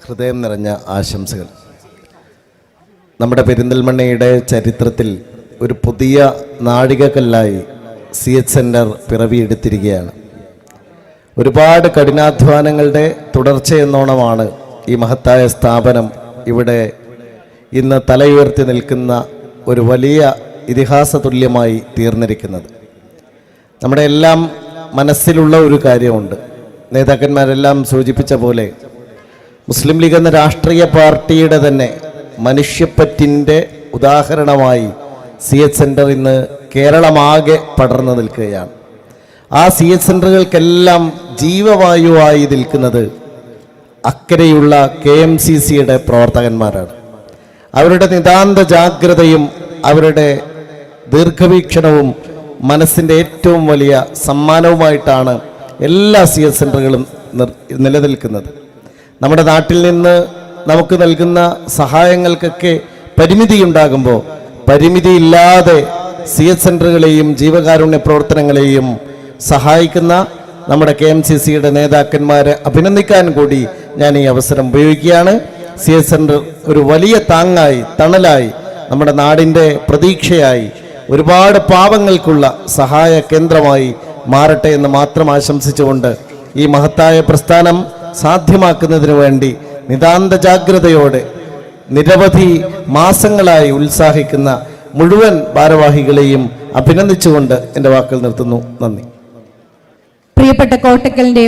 ഹൃദയം നിറഞ്ഞ ആശംസകൾ. നമ്മുടെ പെരിന്തൽമണ്ണയുടെ ചരിത്രത്തിൽ ഒരു പുതിയ നാഴികക്കല്ലായി CH സെൻറ്റർ പിറവിയെടുത്തിരിക്കുകയാണ്. ഒരുപാട് കഠിനാധ്വാനങ്ങളുടെ തുടർച്ചയെന്നോണമാണ് ഈ മഹത്തായ സ്ഥാപനം ഇവിടെ ഇന്ന് തലയുയർത്തി നിൽക്കുന്ന ഒരു വലിയ ഇതിഹാസ തുല്യമായി തീർന്നിരിക്കുന്നത്. നമ്മുടെ എല്ലാം മനസ്സിലുള്ള ഒരു കാര്യമുണ്ട്. നേതാക്കന്മാരെല്ലാം സൂചിപ്പിച്ച പോലെ മുസ്ലിം ലീഗ് എന്ന രാഷ്ട്രീയ പാർട്ടിയുടെ തന്നെ മനുഷ്യപ്പറ്റിൻ്റെ ഉദാഹരണമായി CH സെൻറ്റർ ഇന്ന് കേരളമാകെ പടർന്നു നിൽക്കുകയാണ്. ആ CH സെൻറ്ററുകൾക്കെല്ലാം ജീവവായുവായി നിൽക്കുന്നത് അക്കരെയുള്ള KMCCയുടെ പ്രവർത്തകന്മാരാണ്. അവരുടെ നിതാന്ത ജാഗ്രതയും അവരുടെ ദീർഘവീക്ഷണവും മനസ്സിൻ്റെ ഏറ്റവും വലിയ സമ്മാനവുമായിട്ടാണ് എല്ലാ CH സെൻറ്ററുകളും നിലനിൽക്കുന്നത്. നമ്മുടെ നാട്ടിൽ നിന്ന് നമുക്ക് നൽകുന്ന സഹായങ്ങൾക്കൊക്കെ പരിമിതിയുണ്ടാകുമ്പോൾ പരിമിതിയില്ലാതെ CH സെൻറ്ററുകളെയും ജീവകാരുണ്യ പ്രവർത്തനങ്ങളെയും സഹായിക്കുന്ന നമ്മുടെ KMCCയുടെ നേതാക്കന്മാരെ അഭിനന്ദിക്കാൻ കൂടി ഞാൻ ഈ അവസരം ഉപയോഗിക്കുകയാണ്. CH സെൻറ്റർ ഒരു വലിയ താങ്ങായി, തണലായി, നമ്മുടെ നാടിൻ്റെ പ്രതീക്ഷയായി, ഒരുപാട് പാവങ്ങൾക്കുള്ള സഹായ കേന്ദ്രമായി മാറട്ടെ എന്ന് മാത്രം ആശംസിച്ചുകൊണ്ട് ഈ മഹത്തായ പ്രസ്ഥാനം സാധ്യമാക്കുന്നതിന് വേണ്ടി നിതാന്ത ജാഗ്രതയോടെ നിരവധി മാസങ്ങളായി ഉത്സാഹിക്കുന്ന മുഴുവൻ ഭാരവാഹികളെയും അഭിനന്ദിച്ചുകൊണ്ട് എൻ്റെ വാക്കുകൾ നിർത്തുന്നു. നന്ദി. പ്രിയപ്പെട്ട കോട്ടക്കലിൻ്റെ